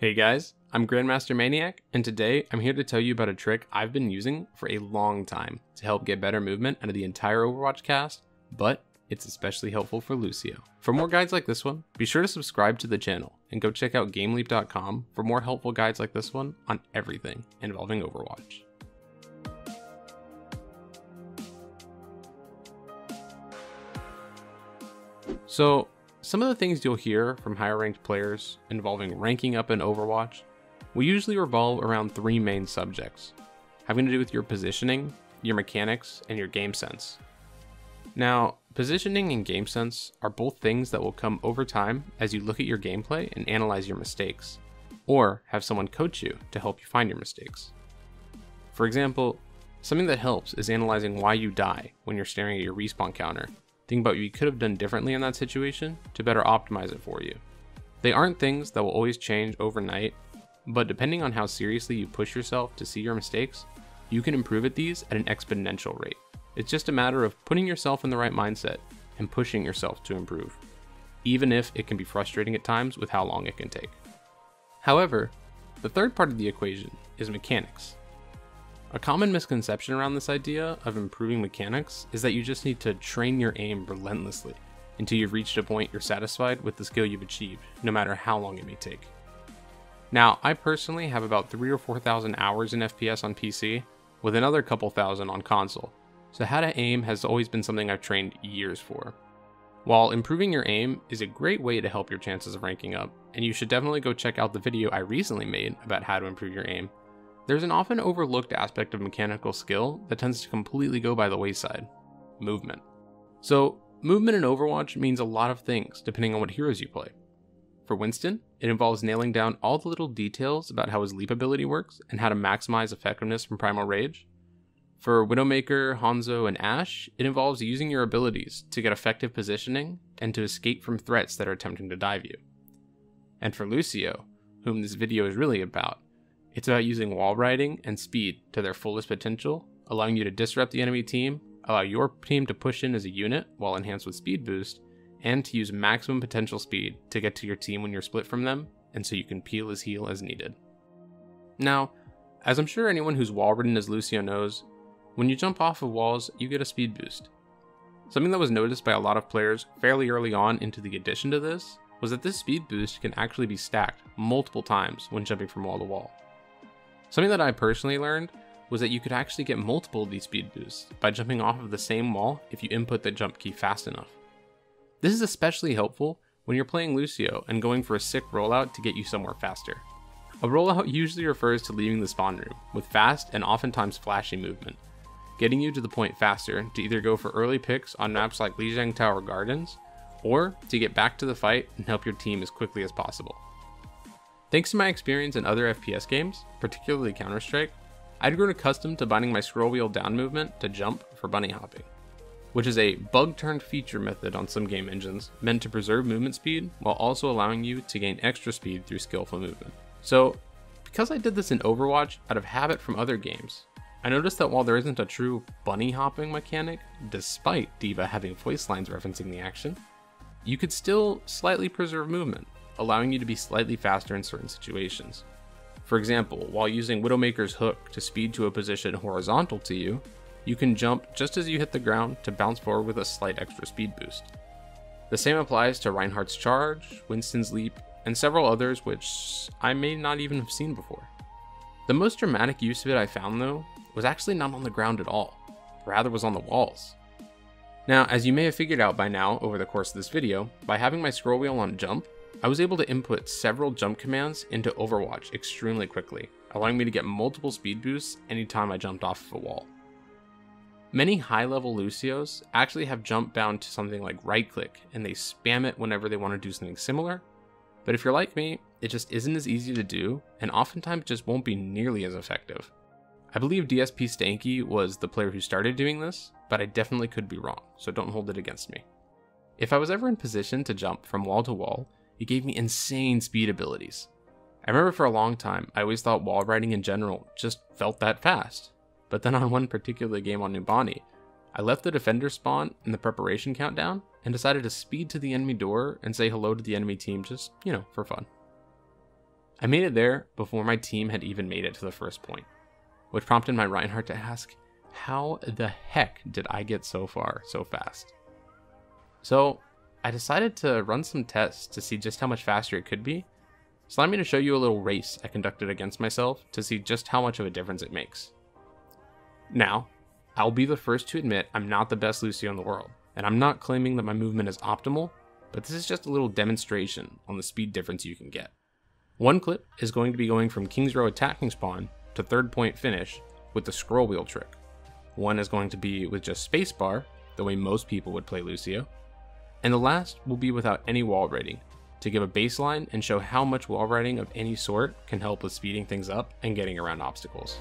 Hey guys, I'm Grandmaster Maniac, and today I'm here to tell you about a trick I've been using for a long time to help get better movement out of the entire Overwatch cast, but it's especially helpful for Lucio. For more guides like this one, be sure to subscribe to the channel and go check out GameLeap.com for more helpful guides like this one on everything involving Overwatch. So, some of the things you'll hear from higher ranked players involving ranking up in Overwatch will usually revolve around three main subjects, having to do with your positioning, your mechanics, and your game sense. Now, positioning and game sense are both things that will come over time as you look at your gameplay and analyze your mistakes, or have someone coach you to help you find your mistakes. For example, something that helps is analyzing why you die when you're staring at your respawn counter. Think about what you could have done differently in that situation to better optimize it for you. They aren't things that will always change overnight, but depending on how seriously you push yourself to see your mistakes, you can improve at these at an exponential rate. It's just a matter of putting yourself in the right mindset and pushing yourself to improve, even if it can be frustrating at times with how long it can take. However, the third part of the equation is mechanics. A common misconception around this idea of improving mechanics is that you just need to train your aim relentlessly until you've reached a point you're satisfied with the skill you've achieved, no matter how long it may take. Now, I personally have about 3,000 or 4,000 hours in FPS on PC, with another couple thousand on console, so how to aim has always been something I've trained years for. While improving your aim is a great way to help your chances of ranking up, and you should definitely go check out the video I recently made about how to improve your aim, there's an often overlooked aspect of mechanical skill that tends to completely go by the wayside: movement. So, movement in Overwatch means a lot of things depending on what heroes you play. For Winston, it involves nailing down all the little details about how his leap ability works and how to maximize effectiveness from Primal Rage. For Widowmaker, Hanzo, and Ashe, it involves using your abilities to get effective positioning and to escape from threats that are attempting to dive you. And for Lucio, whom this video is really about, it's about using Wallriding and speed to their fullest potential, allowing you to disrupt the enemy team, allow your team to push in as a unit while enhanced with speed boost, and to use maximum potential speed to get to your team when you're split from them, and so you can peel his heal as needed. Now, as I'm sure anyone who's wall-ridden as Lucio knows, when you jump off of walls, you get a speed boost. Something that was noticed by a lot of players fairly early on into the addition to this was that this speed boost can actually be stacked multiple times when jumping from wall to wall. Something that I personally learned was that you could actually get multiple of these speed boosts by jumping off of the same wall if you input the jump key fast enough. This is especially helpful when you're playing Lucio and going for a sick rollout to get you somewhere faster. A rollout usually refers to leaving the spawn room with fast and oftentimes flashy movement, getting you to the point faster to either go for early picks on maps like Lijiang Tower Gardens, or to get back to the fight and help your team as quickly as possible. Thanks to my experience in other FPS games, particularly Counter-Strike, I'd grown accustomed to binding my scroll wheel down movement to jump for bunny hopping, which is a bug-turned feature method on some game engines meant to preserve movement speed while also allowing you to gain extra speed through skillful movement. So, because I did this in Overwatch out of habit from other games, I noticed that while there isn't a true bunny hopping mechanic, despite D.Va having voice lines referencing the action, you could still slightly preserve movement, allowing you to be slightly faster in certain situations. For example, while using Widowmaker's hook to speed to a position horizontal to you, you can jump just as you hit the ground to bounce forward with a slight extra speed boost. The same applies to Reinhardt's charge, Winston's leap, and several others which I may not even have seen before. The most dramatic use of it I found though was actually not on the ground at all, rather was on the walls. Now, as you may have figured out by now over the course of this video, by having my scroll wheel on jump, I was able to input several jump commands into Overwatch extremely quickly, allowing me to get multiple speed boosts anytime I jumped off of a wall. Many high-level Lucios actually have jump bound to something like right-click, and they spam it whenever they want to do something similar, but if you're like me, it just isn't as easy to do, and oftentimes just won't be nearly as effective. I believe DSP Stanky was the player who started doing this, but I definitely could be wrong, so don't hold it against me. If I was ever in position to jump from wall to wall, it gave me insane speed abilities. I remember for a long time, I always thought wall riding in general just felt that fast. But then on one particular game on Numbani, I left the defender spawn in the preparation countdown and decided to speed to the enemy door and say hello to the enemy team just, for fun. I made it there before my team had even made it to the first point, which prompted my Reinhardt to ask, how the heck did I get so far so fast? So I decided to run some tests to see just how much faster it could be. So allow me to show you a little race I conducted against myself to see just how much of a difference it makes. Now, I'll be the first to admit I'm not the best Lucio in the world, and I'm not claiming that my movement is optimal, but this is just a little demonstration on the speed difference you can get. One clip is going to be going from King's Row attacking spawn to third point finish with the scroll wheel trick. One is going to be with just spacebar, the way most people would play Lucio. And the last will be without any wall riding, to give a baseline and show how much wall riding of any sort can help with speeding things up and getting around obstacles.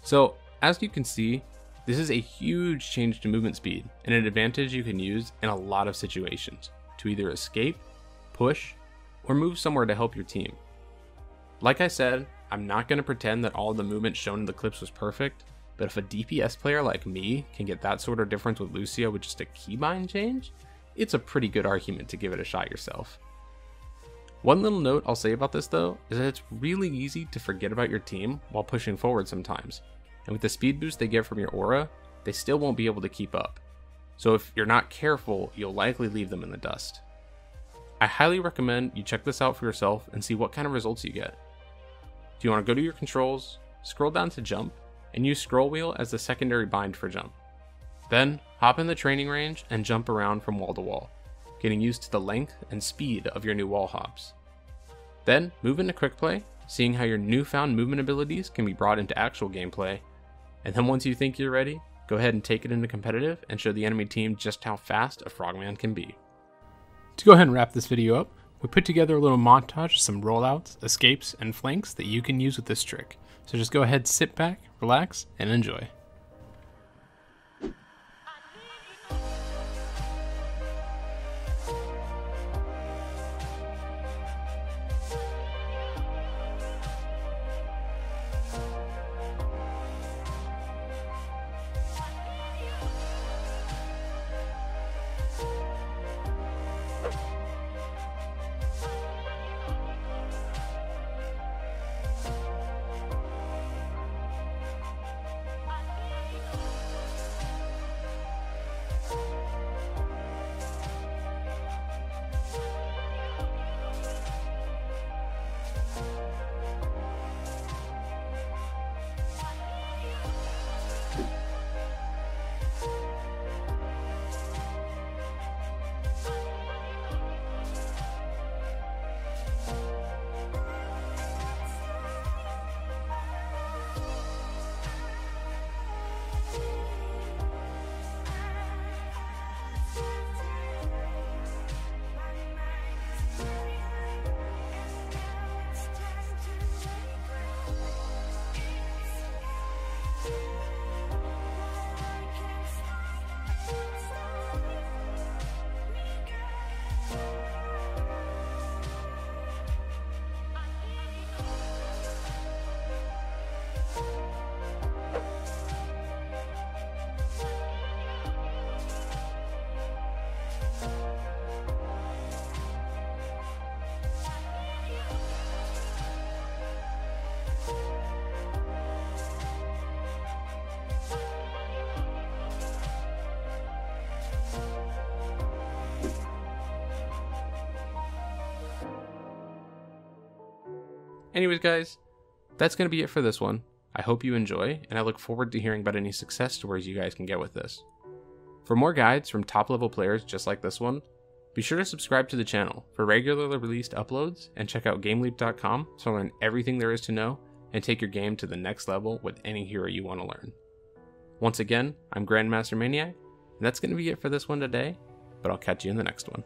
So, as you can see, this is a huge change to movement speed and an advantage you can use in a lot of situations to either escape, push, or move somewhere to help your team. Like I said, I'm not going to pretend that all of the movement shown in the clips was perfect, but if a DPS player like me can get that sort of difference with Lucio with just a keybind change, it's a pretty good argument to give it a shot yourself. One little note I'll say about this though is that it's really easy to forget about your team while pushing forward sometimes. And with the speed boost they get from your aura, they still won't be able to keep up. So if you're not careful, you'll likely leave them in the dust. I highly recommend you check this out for yourself and see what kind of results you get. If you want to go to your controls, scroll down to jump, and use scroll wheel as the secondary bind for jump. Then hop in the training range and jump around from wall to wall, getting used to the length and speed of your new wall hops. Then move into quick play, seeing how your newfound movement abilities can be brought into actual gameplay. And then once you think you're ready, go ahead and take it into competitive and show the enemy team just how fast a frogman can be. To go ahead and wrap this video up, we put together a little montage of some rollouts, escapes, and flanks that you can use with this trick. So just go ahead, sit back, relax, and enjoy. Anyways guys, that's going to be it for this one. I hope you enjoy, and I look forward to hearing about any success stories you guys can get with this. For more guides from top level players just like this one, be sure to subscribe to the channel for regularly released uploads, and check out GameLeap.com to learn everything there is to know and take your game to the next level with any hero you want to learn. Once again, I'm Grandmaster Maniac, and that's going to be it for this one today, but I'll catch you in the next one.